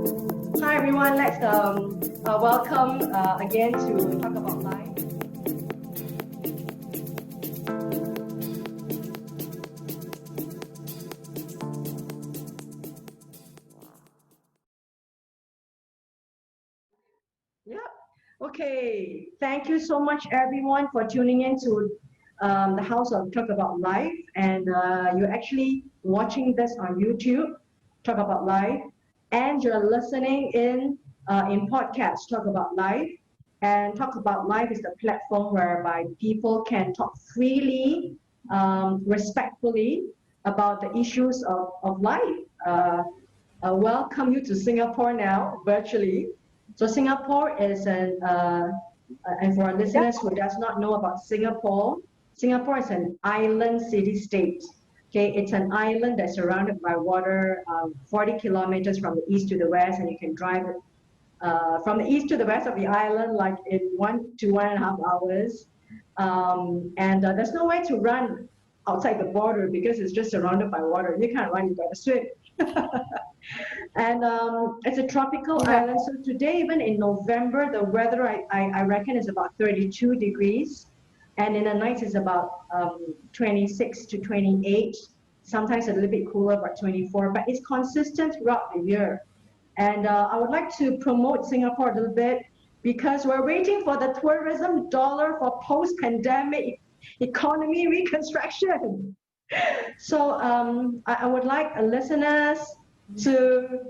Hi everyone, let's welcome again to Talk About Life. Yeah. Okay. Thank you so much, everyone, for tuning in to the House of Talk About Life. And you're actually watching this on YouTube, Talk About Life, and you're listening in podcast, Talk About Life. And Talk About Life is the platform whereby people can talk freely, respectfully about the issues of life. Welcome you to Singapore now, virtually. So Singapore is and for our listeners who does not know about Singapore, Singapore is an island city-state. Okay, it's an island that's surrounded by water, 40 kilometers from the east to the west, and you can drive from the east to the west of the island like in 1 to 1.5 hours. And there's no way to run outside the border because it's just surrounded by water. You can't run, you gotta swim. And it's a tropical island. So today, even in November, the weather I reckon is about 32 degrees, and in the night is about 26 to 28. Sometimes a little bit cooler, about 24. But it's consistent throughout the year. And I would like to promote Singapore a little bit because we're waiting for the tourism dollar for post-pandemic economy reconstruction. So I would like listeners to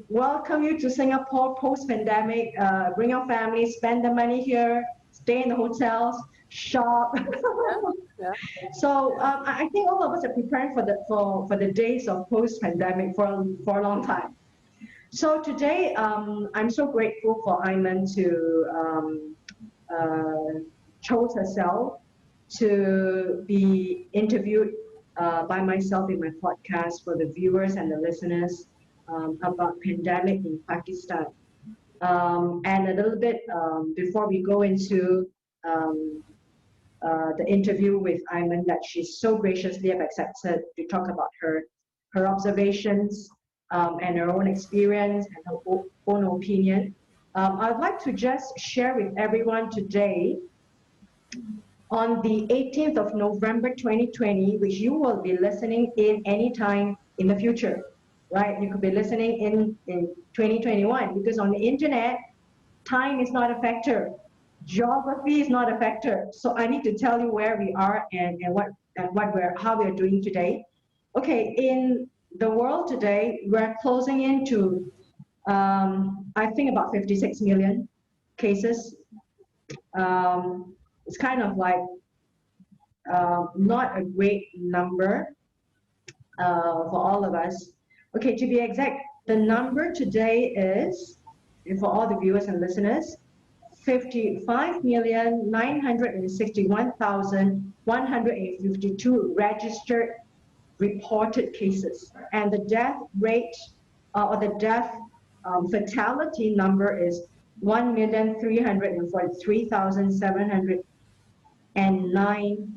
welcome you to Singapore post-pandemic. Bring your family, spend the money here, stay in the hotels, shop. Yeah. So I think all of us are preparing for the days of post-pandemic for a long time. So today I'm so grateful for Iman to chose herself to be interviewed by myself in my podcast for the viewers and the listeners about pandemic in Pakistan. And a little bit before we go into um, the interview with Iman, that she's so graciously have accepted to talk about her observations and her own experience and her own opinion. I'd like to just share with everyone today on the 18th of November 2020, which you will be listening in anytime in the future, right? You could be listening in 2021 because on the internet, time is not a factor. Geography is not a factor. So I need to tell you where we are and how we're doing today. Okay, in the world today, we're closing into I think about 56 million cases. It's kind of like not a great number for all of us. Okay, to be exact, the number today is, and for all the viewers and listeners, 55,961,152 registered reported cases. And the death rate or the death fatality number is 1,343,709,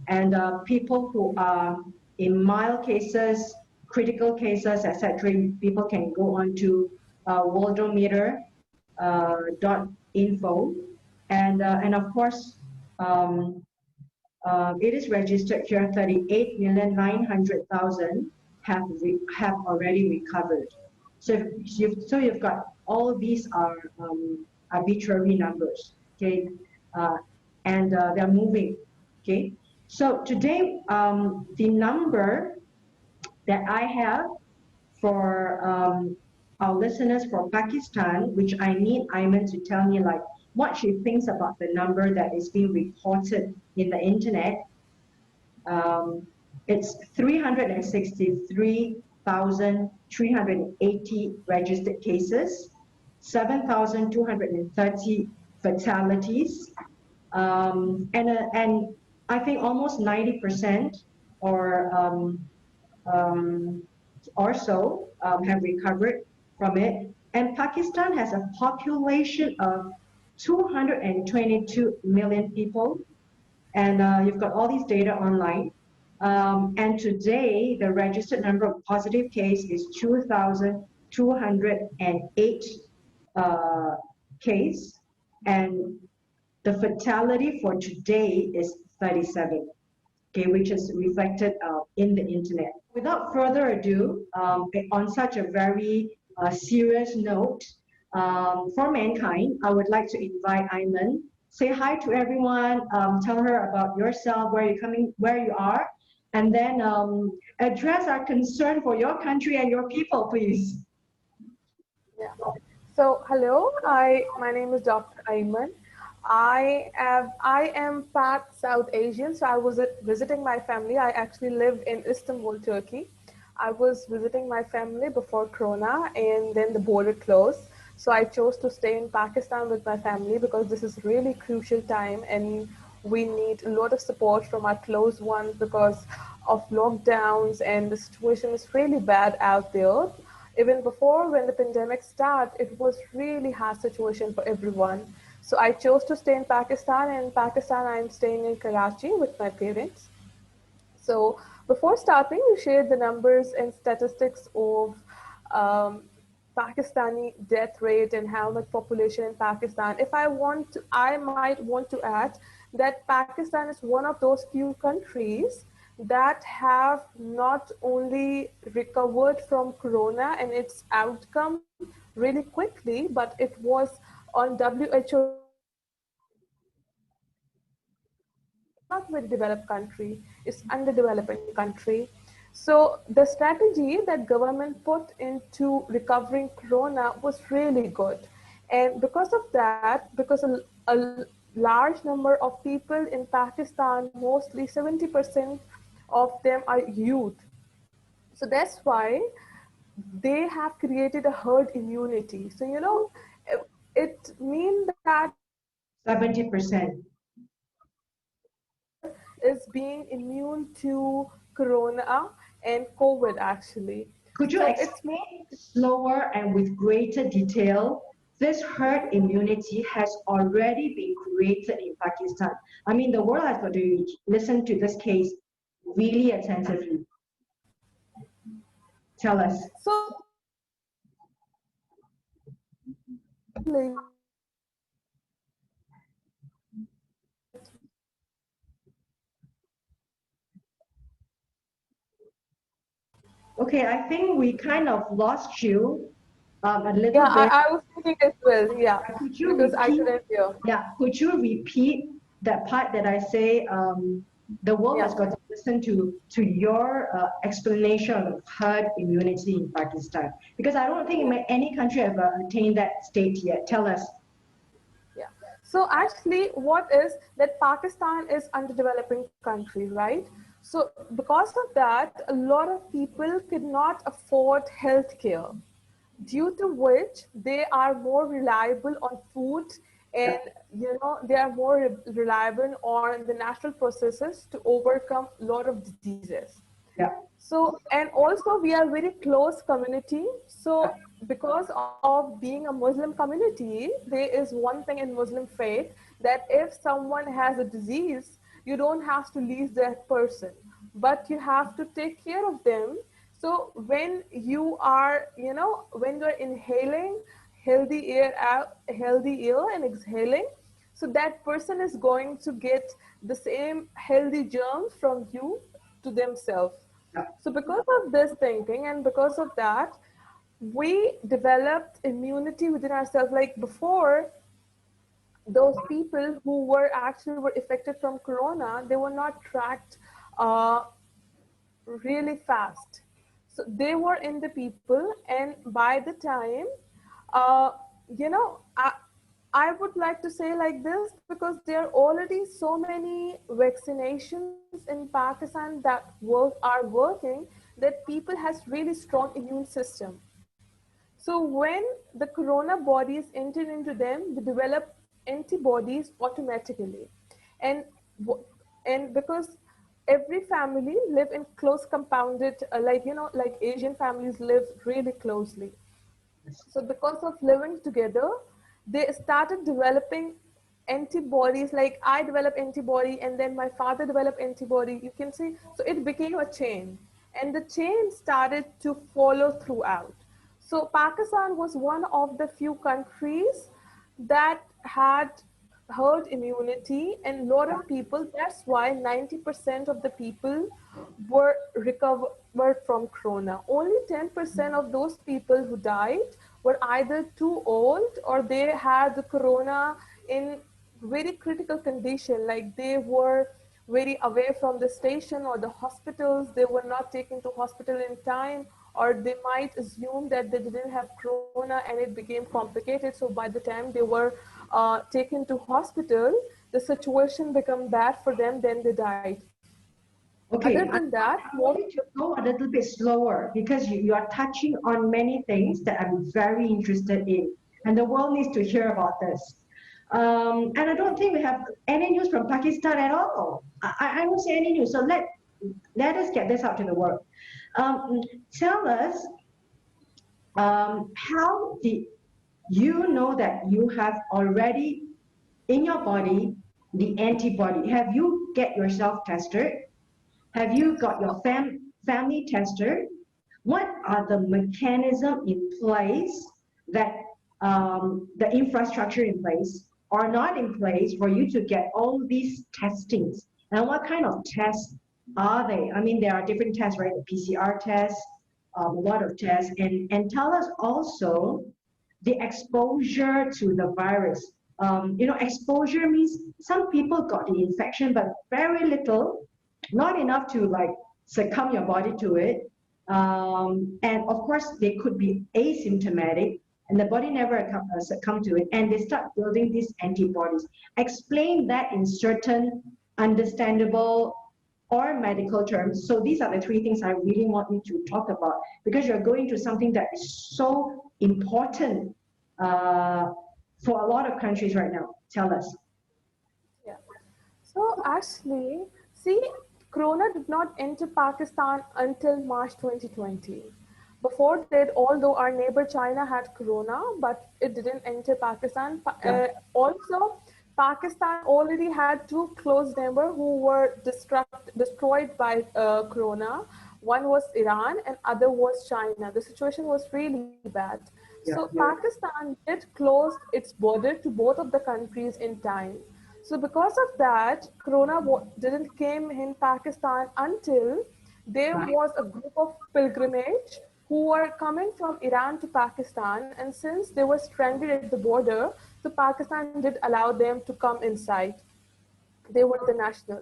and people who are in mild cases, critical cases, etc. People can go on to worldometer.info, and of course it is registered here 38,900,000 have already recovered. So you've got all these are arbitrary numbers, okay, and they're moving, okay. So today the number that I have for our listeners for Pakistan, which I need Iman to tell me like what she thinks about the number that is being reported in the internet. It's 363,380 registered cases, 7,230 fatalities, and I think almost 90% or or so have recovered from it. And Pakistan has a population of 222 million people, and you've got all these data online. And today, the registered number of positive cases is 208 uh, case, and the fatality for today is 37, okay, which is reflected in the internet. Without further ado, on such a very serious note, for mankind, I would like to invite Ayman. Say hi to everyone. Tell her about yourself, where you're coming, where you are, and then address our concern for your country and your people, please. Yeah. So hello, my name is Dr. Ayman. I am part South Asian, so I was visiting my family. I actually live in Istanbul, Turkey. I was visiting my family before Corona, and then the border closed. So I chose to stay in Pakistan with my family because this is really crucial time, and we need a lot of support from our close ones because of lockdowns, and the situation is really bad out there. Even before, when the pandemic started, it was really hard situation for everyone. So I chose to stay in Pakistan. And in Pakistan, I'm staying in Karachi with my parents. So before starting, you shared the numbers and statistics of Pakistani death rate and how much population in Pakistan. If I want to, I might want to add that Pakistan is one of those few countries that have not only recovered from Corona and its outcome really quickly, but it was on WHO list as not very developed country, it's underdeveloping country. So the strategy that government put into recovering Corona was really good. And because of that, because a large number of people in Pakistan, mostly 70% of them are youth. So that's why they have created a herd immunity. So, it means that 70%. is being immune to corona and COVID actually. Could you So it's more, explain slower and with greater detail? This herd immunity has already been created in Pakistan. I mean, the world has got to listen to this case really attentively. Tell us. so Okay, I think we kind of lost you a little yeah, bit. I was thinking as well, yeah, Could you because I repeat? couldn't hear. Yeah, could you repeat that part that I say? The world Yeah. has got to listen to your explanation of herd immunity in Pakistan, because I don't think any country have attained that state yet. Tell us. Yeah. So actually, what is that Pakistan is underdeveloping country, right? So because of that, a lot of people could not afford healthcare, due to which they are more reliable on food, Yeah, and they are more reliable on the natural processes to overcome a lot of diseases. yeah, So, and also we are very close community. So, because of being a Muslim community, there is one thing in Muslim faith that if someone has a disease, you don't have to leave that person, but you have to take care of them. So, when you are, when you're inhaling healthy air and exhaling, so that person is going to get the same healthy germs from you to themselves. yeah. So, because of this thinking and because of that, we developed immunity within ourselves. Like before, those people who were affected from corona, they were not tracked uh, really fast. So they were in the people, and by the time, uh, you know, I, I would like to say like this because there are already so many vaccinations in Pakistan that are working, that people has really strong immune system. So when the corona bodies enter into them, they develop antibodies automatically, and and because every family live in close compounded, like Asian families live really closely. So because of living together, they started developing antibodies. Like I developed antibody, and then my father developed antibody. You can see, so it became a chain, and the chain started to follow throughout. So Pakistan was one of the few countries that had herd immunity, and a lot of people, that's why 90% of the people were recovered from corona. Only 10% of those people who died were either too old or they had the corona in very critical condition, like they were very away from the station or the hospitals, they were not taken to hospital in time, or they might assume that they didn't have corona and it became complicated. So by the time they were taken to hospital, the situation became bad for them, then they died. Other Okay, than that, I want you to go a little bit slower because you are touching on many things that I'm very interested in, and the world needs to hear about this. And I don't think we have any news from Pakistan at all. I don't see any news. So let us get this out to the world. Um, Tell us, how did you know that you have already in your body the antibody? Have you get yourself tested? Have you got your family tested? What are the mechanism in place that the infrastructure in place or not in place for you to get all these testings? And what kind of tests are they? I mean, there are different tests, right? The PCR tests, a lot of tests, and tell us also the exposure to the virus. Exposure means some people got the infection, but very little, not enough to like succumb your body to it. And of course, they could be asymptomatic and the body never succumb to it. And they start building these antibodies. Explain that in certain understandable or medical terms. So these are the three things I really want you to talk about because you're going to something that is so important for a lot of countries right now. Tell us. yeah. So actually, see, Corona did not enter Pakistan until March 2020. Before that, although our neighbor China had Corona, but it didn't enter Pakistan. Yeah. Also, Pakistan already had two close neighbors who were destroyed by Corona. One was Iran and other was China. The situation was really bad. So Yeah. Yeah. Pakistan did close its border to both of the countries in time. So because of that, Corona didn't came in Pakistan until there Right. was a group of pilgrimage who were coming from Iran to Pakistan, and since they were stranded at the border, so Pakistan did allow them to come inside. They were the national.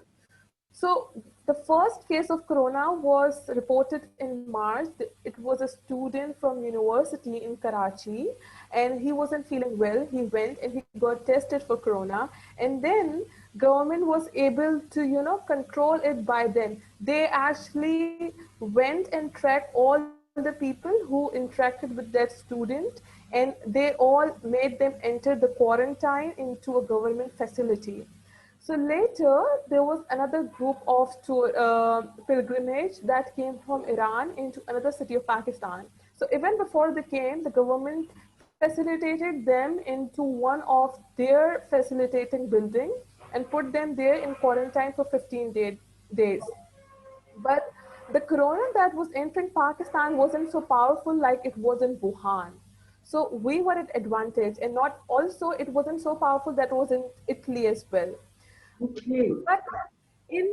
So the first case of corona was reported in March. It was a student from university in Karachi, and he wasn't feeling well. He went and he got tested for corona, and then government was able to control it by then. They actually went and tracked all the people who interacted with that student, and they all made them enter the quarantine into a government facility. So later, there was another group of pilgrimage that came from Iran into another city of Pakistan. So even before they came, the government facilitated them into one of their facilitating building and put them there in quarantine for 15 days. But the corona that was entering Pakistan wasn't so powerful like it was in Wuhan. So we were at advantage, and not also it wasn't so powerful that was in Italy as well. Okay. But in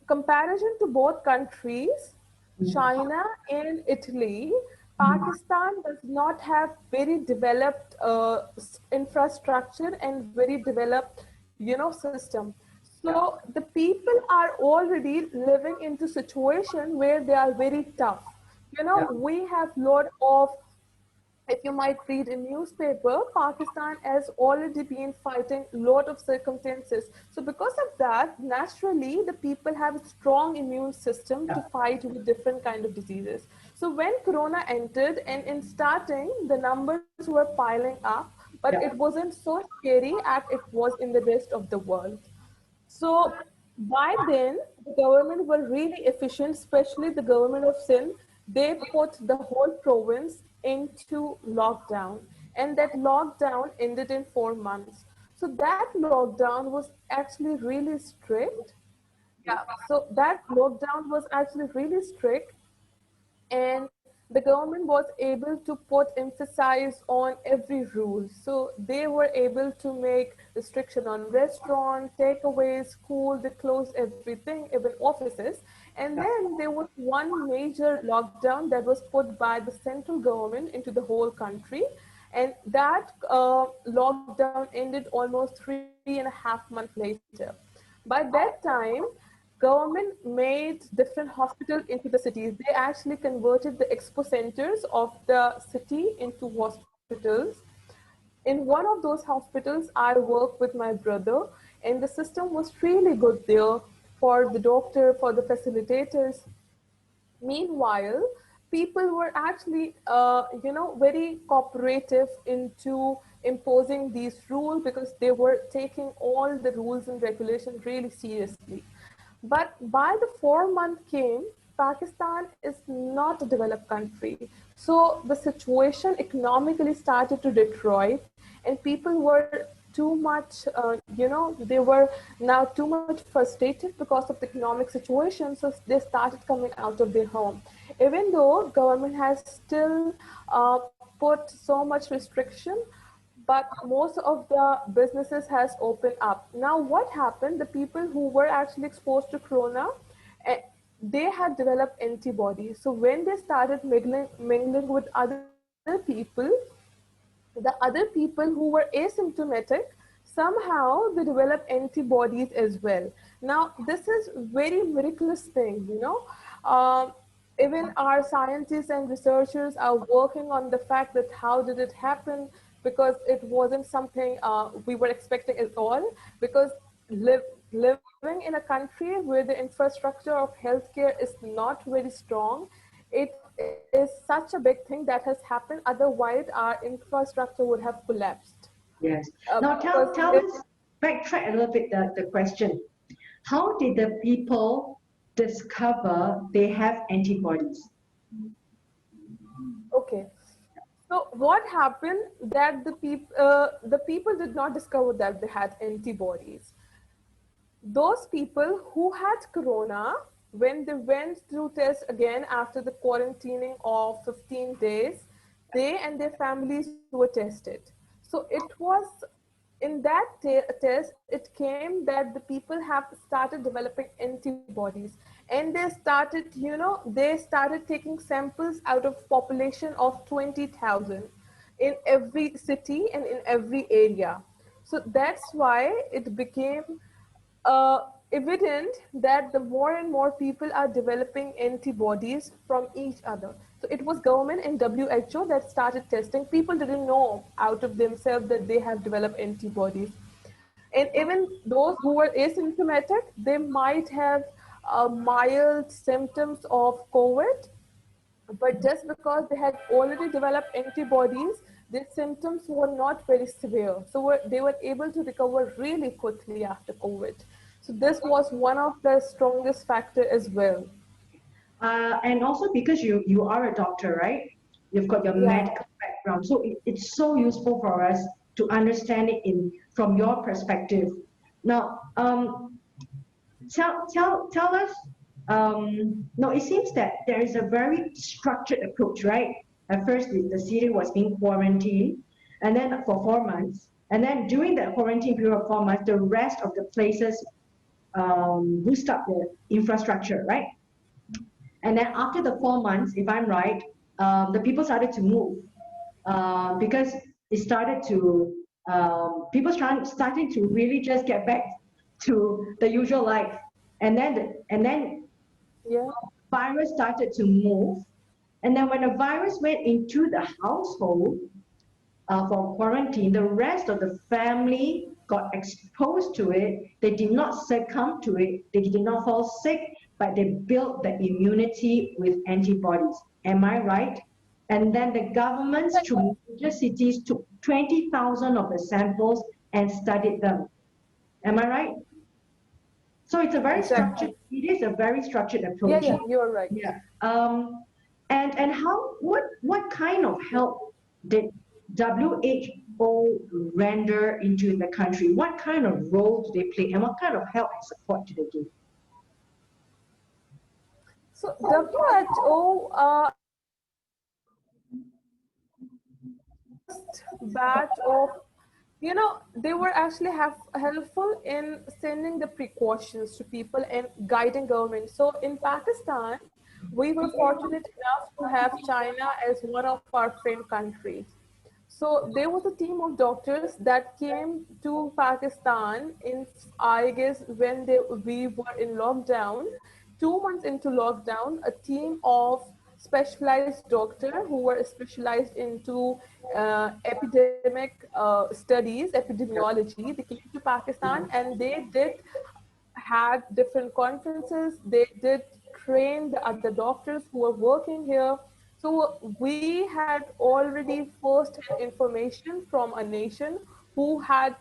comparison to both countries, China and Italy, Pakistan does not have very developed infrastructure and very developed, system. So the people are already living into situation where they are very tough. Yeah. We have lot of, if you might read a newspaper, Pakistan has already been fighting a lot of circumstances. So because of that, naturally, the people have a strong immune system to Yeah. fight with different kind of diseases. So when Corona entered, and in starting, the numbers were piling up, but it Yeah. wasn't so scary as it was in the rest of the world. So by then, the government were really efficient, especially the government of Sindh. They put the whole province into lockdown, and that lockdown ended in 4 months. So that lockdown was actually really strict. Yeah, so that lockdown was actually really strict, and the government was able to put emphasis on every rule. So they were able to make restriction on restaurant, takeaways, school, they closed everything, even offices. And then there was one major lockdown that was put by the central government into the whole country. And that lockdown ended almost 3.5 months later. By that time, government made different hospitals into the cities. They actually converted the expo centers of the city into hospitals. In one of those hospitals, I worked with my brother, and the system was really good there for the doctor, for the facilitators. Meanwhile, people were actually, very cooperative into imposing these rules because they were taking all the rules and regulations really seriously. But by the 4 month came, Pakistan is not a developed country. So the situation economically started to deteriorate, and people were too much, they were now too much frustrated because of the economic situation. So they started coming out of their home. Even though government has still put so much restriction, but most of the businesses has opened up. Now what happened, the people who were actually exposed to corona, eh, they had developed antibodies. So when they started mingling with other people, the other people who were asymptomatic, somehow they develop antibodies as well. Now this is very miraculous thing, um, even our scientists and researchers are working on the fact that how did it happen, because it wasn't something we were expecting at all, because living in a country where the infrastructure of healthcare is not very strong, it is such a big thing that has happened. Otherwise, our infrastructure would have collapsed. Yes. Now Because tell us, backtrack a little bit the question. How did the people discover they have antibodies? okay, so what happened that the people did not discover that they had antibodies. Those people who had corona, when they went through tests again after the quarantining of 15 days, they and their families were tested. So it was in that test, it came that the people have started developing antibodies, and they started taking samples out of population of 20,000 in every city and in every area. So that's why it became evident that the more and more people are developing antibodies from each other. So it was government and WHO that started testing. People didn't know out of themselves that they have developed antibodies. And even those who were asymptomatic, they might have mild symptoms of COVID, but just because they had already developed antibodies, their symptoms were not very severe. So they were able to recover really quickly after COVID. So this was one of the strongest factor as well. And also because you are a doctor, right? You've got your Yeah. medical background, so it's so useful for us to understand it in from your perspective. Now, tell us. No, it seems that there is a very structured approach, right? At first, the city was being quarantined, and then for 4 months, and then during that quarantine period of 4 months, the rest of the places boost up the infrastructure, right? And then after the 4 months, if I'm right, the people started to move because it started to people starting to really just get back to the usual life, and then Yeah. virus started to move, and then when the virus went into the household for quarantine, the rest of the family got exposed to it. They did not succumb to it. They did not fall sick, but they built the immunity with antibodies. Am I right? And then the governments through major cities took 20,000 of the samples and studied them. Am I right? So it's a very Exactly. structured, it is a very structured Yeah, approach. yeah, you're right. Yeah. And how what kind of help did WHO render into the country? What kind of role do they play, and what kind of help and support do they give? So WHO first batch of, they were actually helpful in sending the precautions to people and guiding government. So in Pakistan, we were fortunate enough to have China as one of our friend countries. So there was a team of doctors that came to Pakistan in, I guess, when we were in lockdown. 2 months into lockdown, a team of specialized doctors who were specialized into epidemic studies, epidemiology, they came to Pakistan and they did had different conferences. They did train the other doctors who were working here. So we had already first-hand information from a nation who had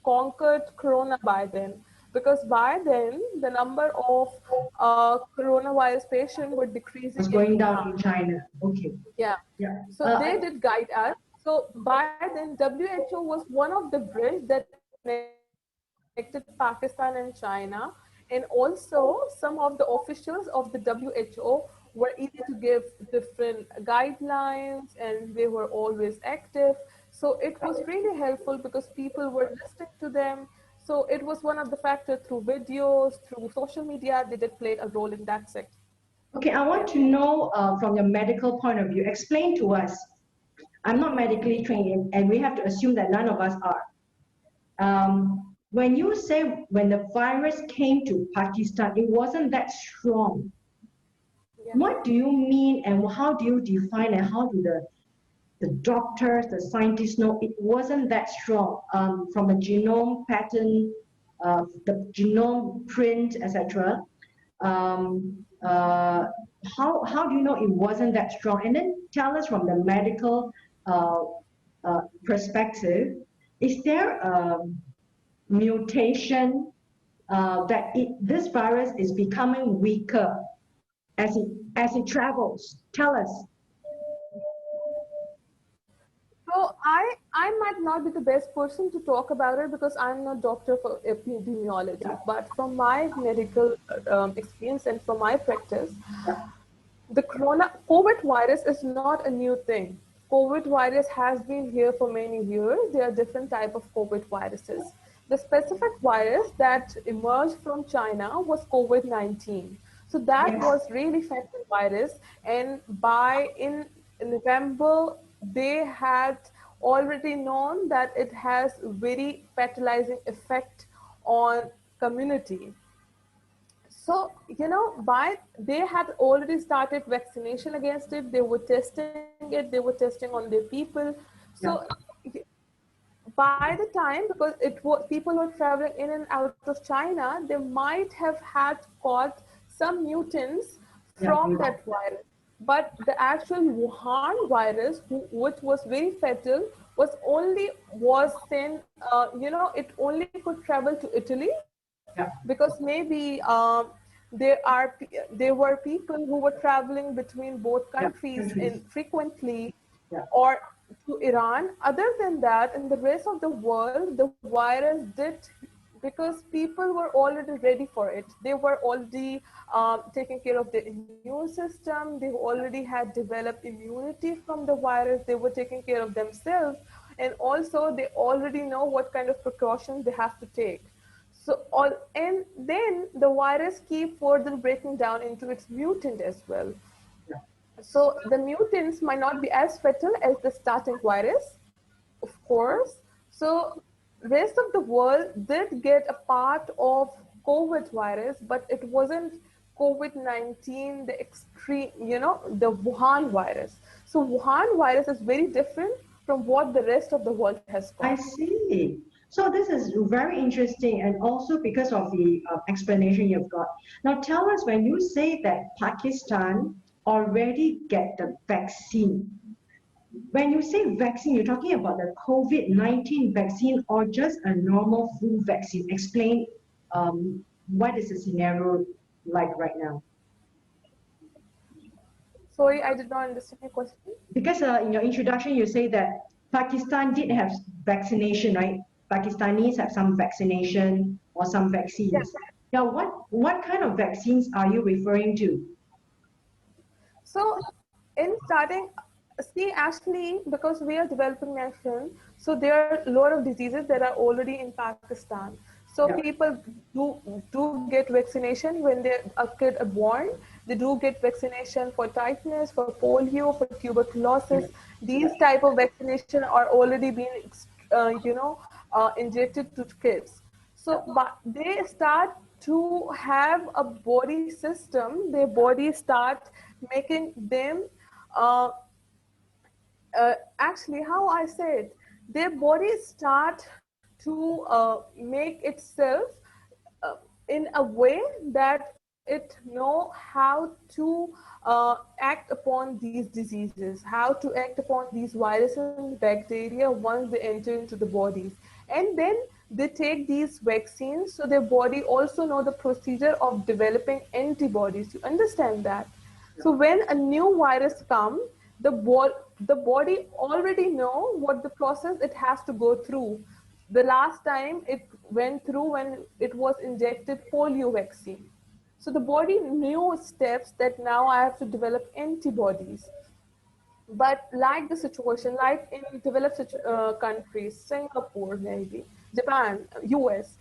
conquered Corona by then. Because by then, the number of coronavirus patients were decreasing It's in going down Wuhan. in China. Okay. Yeah. Yeah. So they did guide us. So by then, WHO was one of the bridge that connected Pakistan and China. And also, some of the officials of the WHO were eager to give different guidelines and they were always active. So it was really helpful because people were listening to them. So it was one of the factors through videos, through social media, they did play a role in that sector. Okay, I want to know from your medical point of view, explain to us. I'm not medically trained, and we have to assume that none of us are. When you say when the virus came to Pakistan, it wasn't that strong. Yeah. What do you mean, and how do you define, and how do the doctors, the scientists know it wasn't that strong from a genome pattern, the genome print, etc. How do you know it wasn't that strong? And then tell us from the medical uh, perspective, is there a mutation that this virus is becoming weaker as it travels? Tell us. So I might not be the best person to talk about it because I'm not doctor for epidemiology. But from my medical experience and from my practice, the COVID virus is not a new thing. COVID virus has been here for many years. There are different type of COVID viruses. The specific virus that emerged from China was COVID-19. So that Yes. was really fatal virus. And by in November, they had already known that it has very fatalizing effect on community. So, by they had already started vaccination against it. They were testing it. They were testing on their people. So, Yeah. by the time, because it was people were traveling in and out of China, they might have had caught some mutants Yeah. from that virus. But the actual Wuhan virus, which was very fatal, was then it only could travel to Italy Yeah. because maybe there were people who were traveling between both Yeah. countries Countries. frequently Yeah. or to Iran. Other than that, in the rest of the world, the virus did because people were already ready for it. They were already taking care of their immune system. They already had developed immunity from the virus. They were taking care of themselves. And also, they already know what kind of precautions they have to take. And then the virus keep further breaking down into its mutant as well. So the mutants might not be as fatal as the starting virus, of course. So rest of the world did get a part of COVID virus, but it wasn't COVID-19, the extreme, the Wuhan virus. So Wuhan virus is very different from what the rest of the world has I got. see. So this is very interesting, and also because of the explanation you've got. Now tell us, when you say that Pakistan already get the vaccine, when you say vaccine, you're talking about the COVID-19 vaccine or just a normal flu vaccine? Explain what is the scenario like right now? Sorry, I did not understand your question. Because in your introduction, you say that Pakistan did have vaccination, right? Pakistanis have some vaccination or some Yeah. vaccines. Now, what kind of vaccines are you referring to? So in starting, see, actually, because we are developing nation, so there are a lot of diseases that are already in Pakistan. So Yeah. people do get vaccination when a kid are born. They do get vaccination for tetanus, for polio, for Yeah. tuberculosis. These type of vaccination are already being, injected to kids. So, but they start to have a body system. Their body start making them uh, actually, how I say it, their bodies start to make itself uh, in a way that it know how to act upon these diseases, how to act upon these viruses and bacteria once they enter into the bodies. And then they take these vaccines, so their body also know the procedure of developing antibodies. You understand that? So when a new virus comes, the body already know what the process it has to go through. The last time it went through when it was injected polio vaccine. So the body knew steps that now I have to develop antibodies. But like the situation, like in developed countries, Singapore, maybe, Japan, US,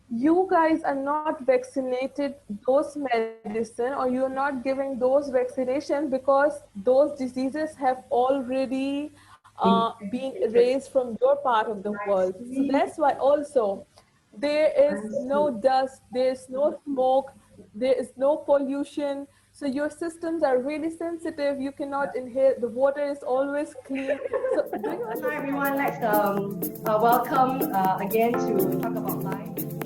you guys are not vaccinated those medicine, or you're not giving those vaccination because those diseases have already been erased from your part of the I world. So see. that's why also there is no Understood. dust, there's no smoke, there is no pollution. So your systems are really sensitive. You cannot inhale. The water is always clean. So do you Hi understand everyone, that? let's welcome again to Talk About Life.